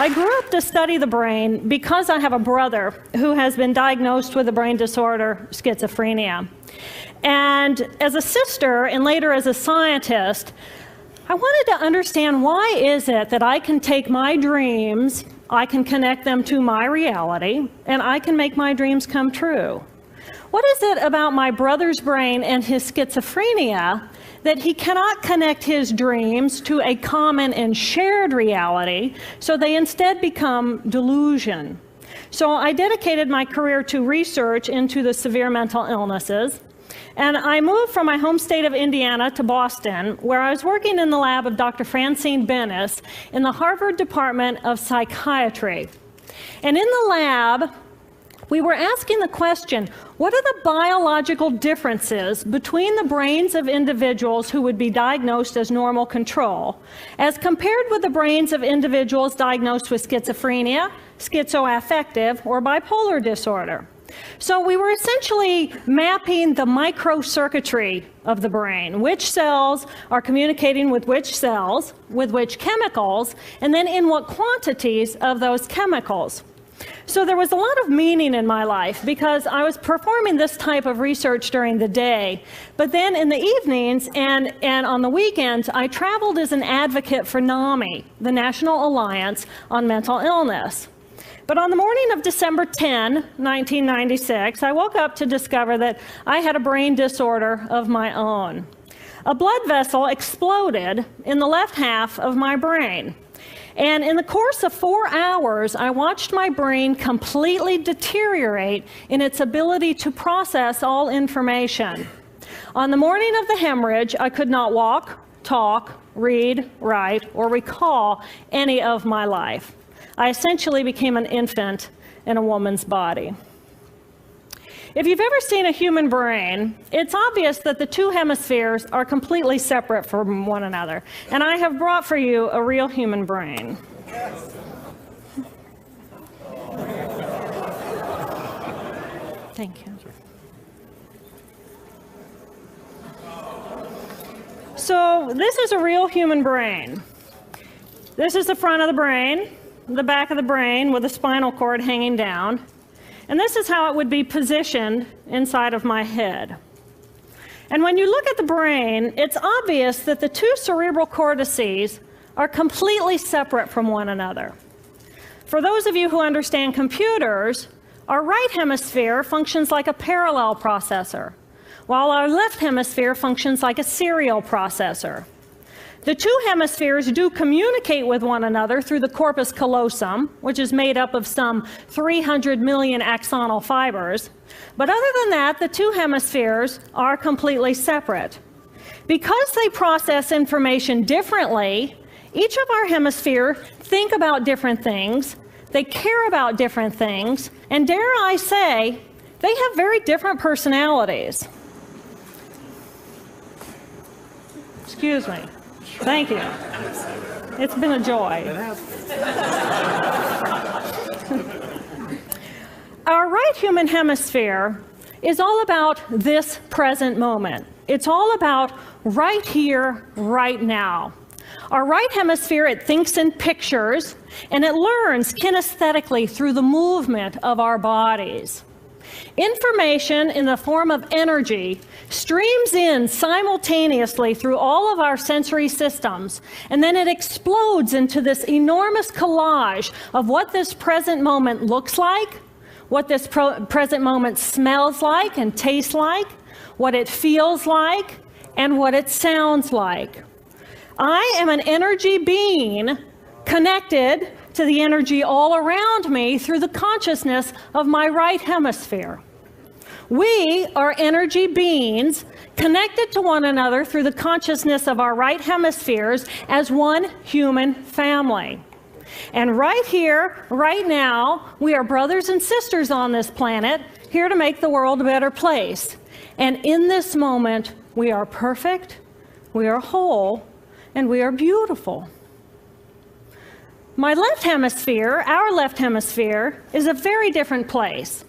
I grew up to study the brain because I have a brother who has been diagnosed with a brain disorder, schizophrenia. And as a sister, and later as a scientist, I wanted to understand, why is it that I can take my dreams, I can connect them to my reality, and I can make my dreams come true? What is it about my brother's brain and his schizophrenia that he cannot connect his dreams to a common and shared reality, so they instead become delusion? So I dedicated my career to research into the severe mental illnesses. And I moved from my home state of Indiana to Boston, where I was working in the lab of Dr. Francine Bennis in the Harvard Department of Psychiatry. And in the lab, we were asking the question, what are the biological differences between the brains of individuals who would be diagnosed as normal control, as compared with the brains of individuals diagnosed with schizophrenia, schizoaffective, or bipolar disorder? So we were essentially mapping the microcircuitry of the brain, which cells are communicating with which cells, with which chemicals, and then in what quantities of those chemicals. So there was a lot of meaning in my life because I was performing this type of research during the day, but then in the evenings and on the weekends, I traveled as an advocate for NAMI, the National Alliance on Mental Illness. But on the morning of December 10, 1996, I woke up to discover that I had a brain disorder of my own. A blood vessel exploded in the left half of my brain. And in the course of 4 hours, I watched my brain completely deteriorate in its ability to process all information. On the morning of the hemorrhage, I could not walk, talk, read, write, or recall any of my life. I essentially became an infant in a woman's body. If you've ever seen a human brain, it's obvious that the two hemispheres are completely separate from one another. And I have brought for you a real human brain. Thank you. So this is a real human brain. This is the front of the brain, the back of the brain with a spinal cord hanging down. And this is how it would be positioned inside of my head. And when you look at the brain, it's obvious that the two cerebral cortices are completely separate from one another. For those of you who understand computers, our right hemisphere functions like a parallel processor, while our left hemisphere functions like a serial processor. The two hemispheres do communicate with one another through the corpus callosum, which is made up of some 300 million axonal fibers. But other than that, the two hemispheres are completely separate. Because they process information differently, each of our hemispheres think about different things, they care about different things, and dare I say, they have very different personalities. Excuse me. Thank you. It's been a joy. Our right human hemisphere is all about this present moment. It's all about right here, right now. Our right hemisphere, it thinks in pictures, and it learns kinesthetically through the movement of our bodies. Information in the form of energy streams in simultaneously through all of our sensory systems, and then it explodes into this enormous collage of what this present moment looks like, what this present moment smells like and tastes like, what it feels like, and what it sounds like. I am an energy being connected to the energy all around me through the consciousness of my right hemisphere. We are energy beings connected to one another through the consciousness of our right hemispheres as one human family. And right here, right now, we are brothers and sisters on this planet, here to make the world a better place. And in this moment, we are perfect, we are whole, and we are beautiful. My left hemisphere, our left hemisphere, is a very different place.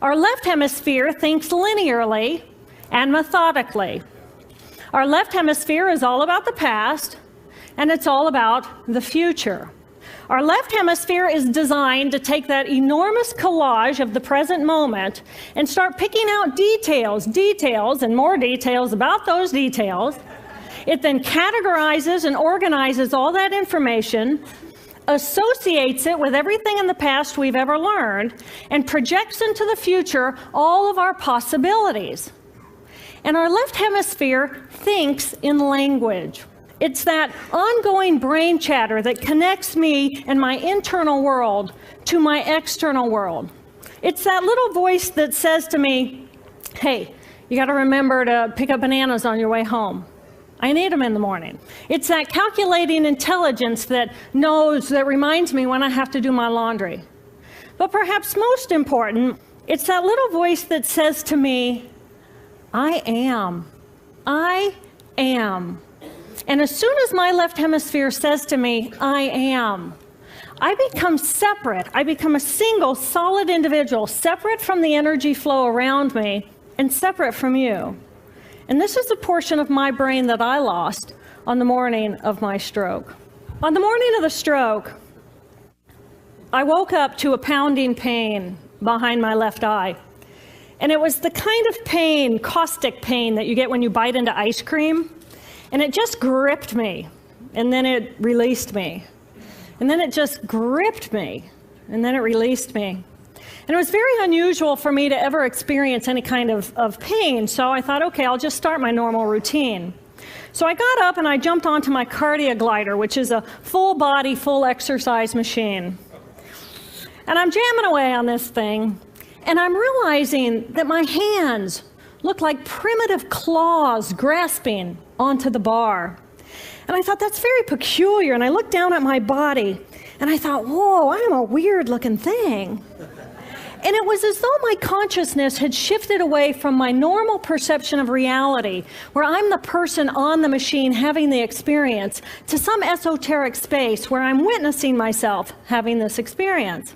Our left hemisphere thinks linearly and methodically. Our left hemisphere is all about the past, and it's all about the future. Our left hemisphere is designed to take that enormous collage of the present moment and start picking out details, and more details about those details. It then categorizes and organizes all that information, associates it with everything in the past we've ever learned, and projects into the future all of our possibilities. And our left hemisphere thinks in language. It's that ongoing brain chatter that connects me and my internal world to my external world. It's that little voice that says to me, hey, you got to remember to pick up bananas on your way home. I need them in the morning. It's that calculating intelligence that reminds me when I have to do my laundry. But perhaps most important, it's that little voice that says to me, I am. And as soon as my left hemisphere says to me, I am, I become separate. I become a single, solid individual, separate from the energy flow around me and separate from you. And this is a portion of my brain that I lost on the morning of my stroke. On the morning of the stroke, I woke up to a pounding pain behind my left eye. And it was the kind of pain, caustic pain, that you get when you bite into ice cream. And it just gripped me, and then it released me. And then it just gripped me, and then it released me. And it was very unusual for me to ever experience any kind of pain, so I thought, okay, I'll just start my normal routine. So I got up and I jumped onto my cardio glider, which is a full body, full exercise machine. And I'm jamming away on this thing, and I'm realizing that my hands look like primitive claws grasping onto the bar. And I thought, that's very peculiar. And I looked down at my body, and I thought, whoa, I'm a weird looking thing. And it was as though my consciousness had shifted away from my normal perception of reality, where I'm the person on the machine having the experience, to some esoteric space where I'm witnessing myself having this experience.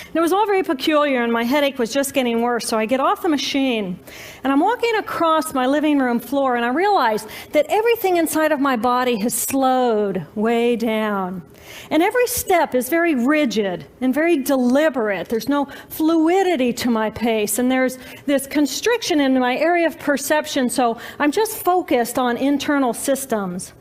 And it was all very peculiar, and my headache was just getting worse, so I get off the machine, and I'm walking across my living room floor, and I realize that everything inside of my body has slowed way down. And every step is very rigid and very deliberate. There's no fluidity to my pace, and there's this constriction in my area of perception, so I'm just focused on internal systems.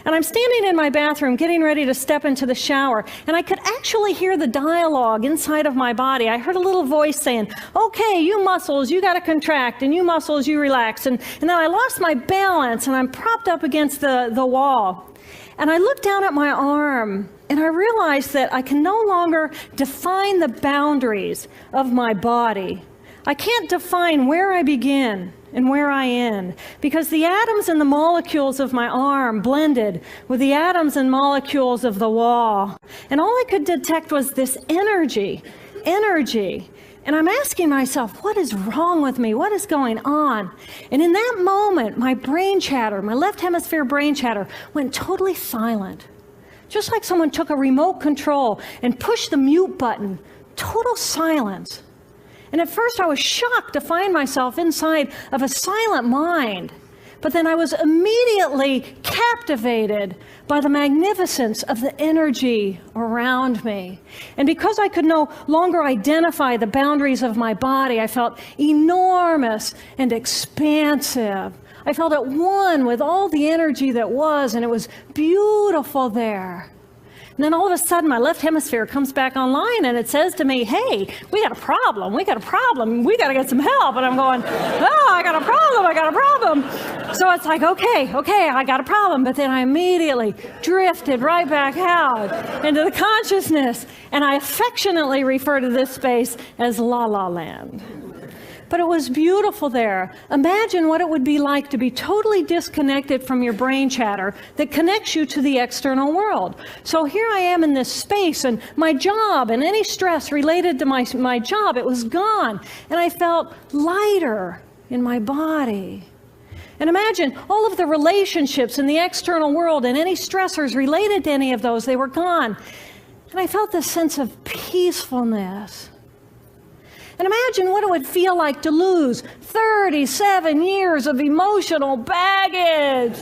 And I'm standing in my bathroom getting ready to step into the shower, and I could actually hear the dialogue inside of my body. I heard a little voice saying, okay, you muscles, you got to contract, and you muscles, you relax. And then I lost my balance, and I'm propped up against the wall. And I looked down at my arm, and I realized that I can no longer define the boundaries of my body. I can't define where I begin and where I end, because the atoms and the molecules of my arm blended with the atoms and molecules of the wall. And all I could detect was this energy. And I'm asking myself, what is wrong with me? What is going on? And in that moment, my brain chatter, my left hemisphere brain chatter, went totally silent. Just like someone took a remote control and pushed the mute button. Total silence. And at first I was shocked to find myself inside of a silent mind. But then I was immediately captivated by the magnificence of the energy around me. And because I could no longer identify the boundaries of my body, I felt enormous and expansive. I felt at one with all the energy that was, and it was beautiful there. And then all of a sudden, my left hemisphere comes back online, and it says to me, hey, we got a problem, we got to get some help. And I'm going, oh, I got a problem. So it's like, okay, I got a problem. But then I immediately drifted right back out into the consciousness, and I affectionately refer to this space as La La Land. But it was beautiful there. Imagine what it would be like to be totally disconnected from your brain chatter that connects you to the external world. So here I am in this space, and my job and any stress related to my job, it was gone. And I felt lighter in my body. And imagine all of the relationships in the external world and any stressors related to any of those, they were gone. And I felt this sense of peacefulness. And imagine what it would feel like to lose 37 years of emotional baggage.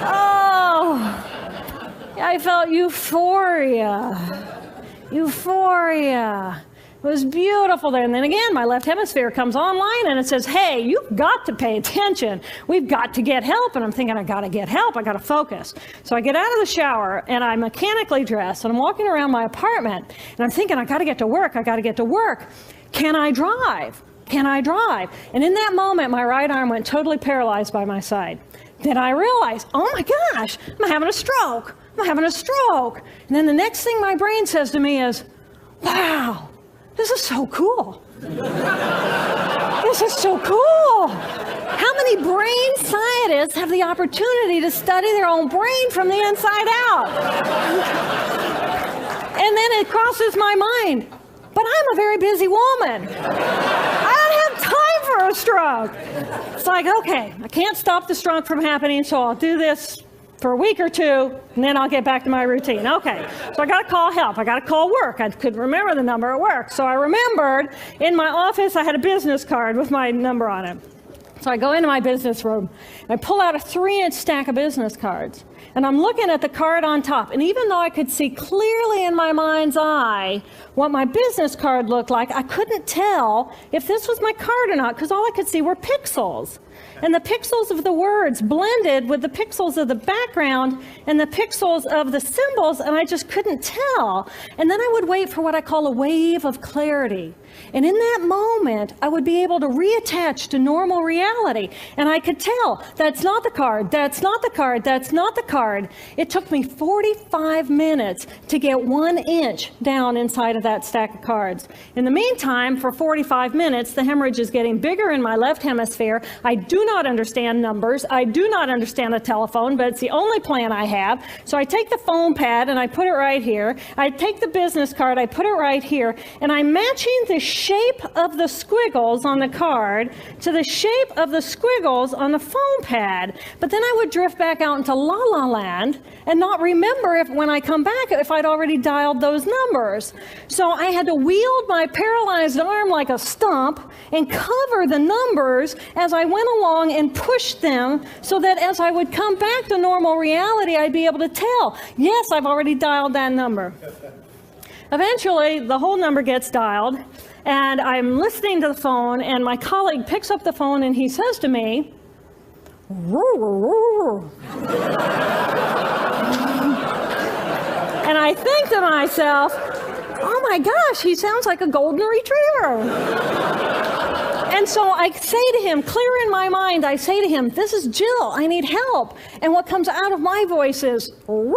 Oh, I felt euphoria. Euphoria. It was beautiful there. And then again, my left hemisphere comes online and it says, hey, you've got to pay attention. We've got to get help. And I'm thinking, I got to get help. I got to focus. So I get out of the shower and I'm mechanically dressed and I'm walking around my apartment and I'm thinking, I got to get to work. I got to get to work. Can I drive? Can I drive? And in that moment, my right arm went totally paralyzed by my side. Then I realized, oh my gosh, I'm having a stroke. I'm having a stroke. And then the next thing my brain says to me is, wow, this is so cool. This is so cool. How many brain scientists have the opportunity to study their own brain from the inside out? And then it crosses my mind, but I'm a very busy woman. I don't have time for a stroke. It's like, okay, I can't stop the stroke from happening, so I'll do this for a week or two, and then I'll get back to my routine. Okay, so I got to call help. I got to call work. I couldn't remember the number at work. So I remembered in my office I had a business card with my number on it. So I go into my business room, and I pull out a 3-inch stack of business cards. And I'm looking at the card on top. And even though I could see clearly in my mind's eye what my business card looked like, I couldn't tell if this was my card or not, because all I could see were pixels. And the pixels of the words blended with the pixels of the background and the pixels of the symbols, and I just couldn't tell. And then I would wait for what I call a wave of clarity. And in that moment, I would be able to reattach to normal reality. And I could tell, that's not the card, that's not the card, that's not the card. It took me 45 minutes to get 1 inch down inside of that stack of cards. In the meantime, for 45 minutes, the hemorrhage is getting bigger in my left hemisphere. I do not understand numbers. I do not understand a telephone, but it's the only plan I have. So I take the foam pad and I put it right here. I take the business card, I put it right here, and I'm matching the shape of the squiggles on the card to the shape of the squiggles on the foam pad. But then I would drift back out into la la land and not remember if when I come back if I'd already dialed those numbers. So I had to wield my paralyzed arm like a stump and cover the numbers as I went along and push them so that as I would come back to normal reality, I'd be able to tell, yes, I've already dialed that number. Eventually, the whole number gets dialed, and I'm listening to the phone, and my colleague picks up the phone, and he says to me, and I think to myself, oh my gosh, he sounds like a golden retriever. And so I say to him, clear in my mind, I say to him, this is Jill, I need help. And what comes out of my voice is, and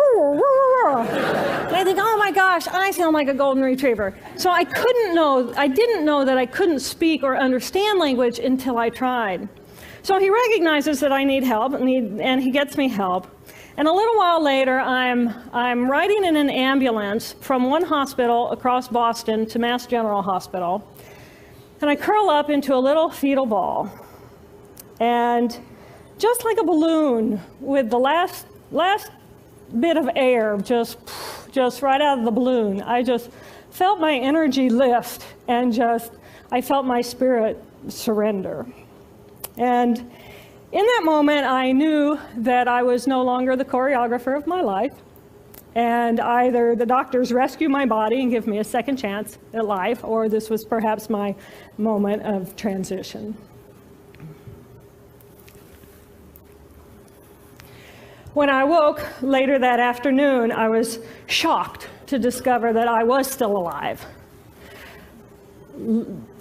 I think, oh my gosh, I sound like a golden retriever. So I didn't know that I couldn't speak or understand language until I tried. So he recognizes that I need help, and he gets me help. And a little while later, I'm riding in an ambulance from one hospital across Boston to Mass General Hospital. And I curl up into a little fetal ball. And just like a balloon with the last bit of air just right out of the balloon, I just felt my energy lift and I felt my spirit surrender. And in that moment, I knew that I was no longer the choreographer of my life. And either the doctors rescue my body and give me a second chance at life, or this was perhaps my moment of transition. When I woke later that afternoon, I was shocked to discover that I was still alive.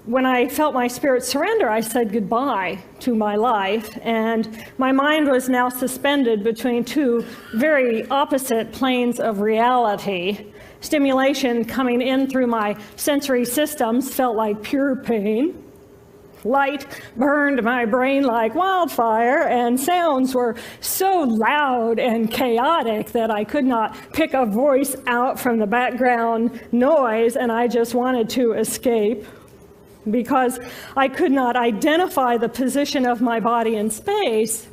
When I felt my spirit surrender, I said goodbye to my life, and my mind was now suspended between two very opposite planes of reality. Stimulation coming in through my sensory systems felt like pure pain. Light burned my brain like wildfire, and sounds were so loud and chaotic that I could not pick a voice out from the background noise, and I just wanted to escape. Because I could not identify the position of my body in space,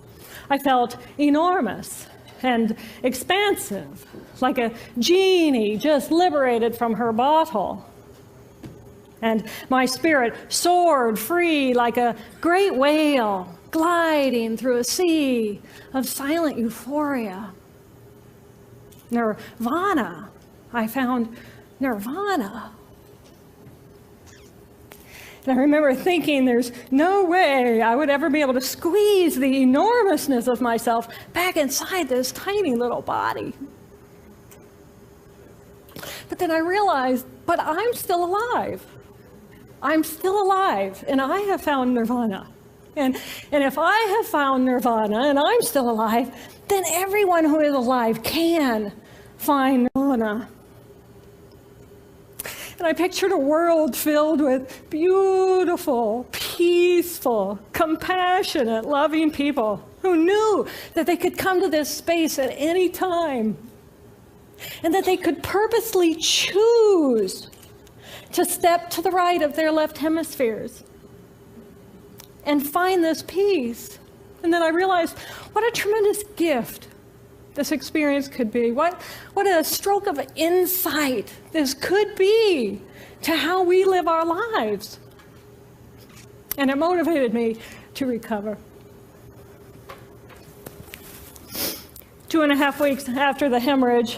I felt enormous and expansive, like a genie just liberated from her bottle. And my spirit soared free like a great whale gliding through a sea of silent euphoria. nirvana. I found nirvana. And I remember thinking there's no way I would ever be able to squeeze the enormousness of myself back inside this tiny little body. But then I realized, but I'm still alive. I'm still alive, and I have found nirvana. And if I have found nirvana and I'm still alive, then everyone who is alive can find nirvana. And I pictured a world filled with beautiful, peaceful, compassionate, loving people who knew that they could come to this space at any time and that they could purposely choose to step to the right of their left hemispheres and find this peace. And then I realized what a tremendous gift this experience could be. What a stroke of insight this could be to how we live our lives. And it motivated me to recover. 2.5 weeks after the hemorrhage,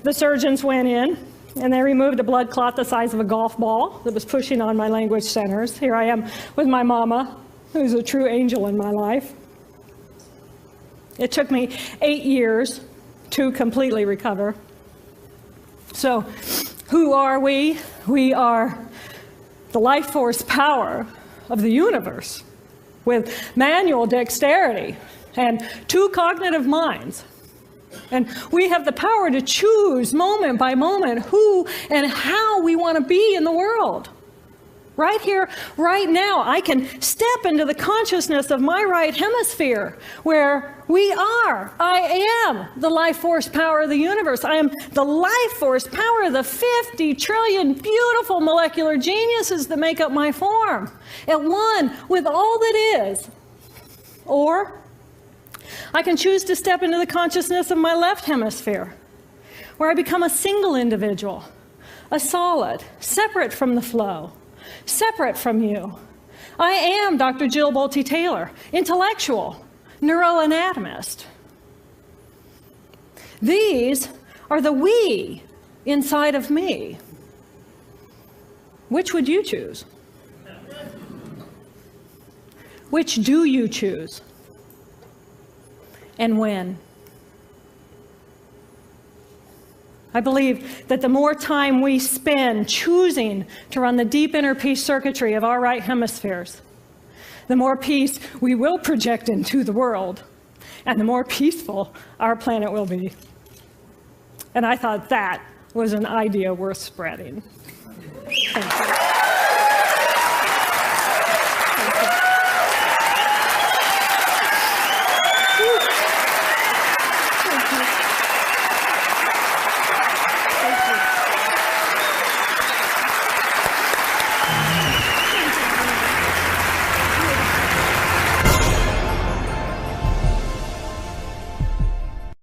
the surgeons went in and they removed a blood clot the size of a golf ball that was pushing on my language centers. Here I am with my mama, who's a true angel in my life. It took me 8 years to completely recover. So, who are we? We are the life force power of the universe with manual dexterity and 2 cognitive minds. And we have the power to choose moment by moment who and how we want to be in the world. Right here, right now, I can step into the consciousness of my right hemisphere where I am the life force power of the universe. I am the life force power of the 50 trillion beautiful molecular geniuses that make up my form, at one with all that is. Or I can choose to step into the consciousness of my left hemisphere, where I become a single individual, a solid, separate from the flow, separate from you. I am Dr. Jill Bolte Taylor, intellectual, neuroanatomist. These are the we inside of me. Which would you choose? Which do you choose? And when? I believe that the more time we spend choosing to run the deep inner peace circuitry of our right hemispheres, the more peace we will project into the world, and the more peaceful our planet will be. And I thought that was an idea worth spreading. Thank you.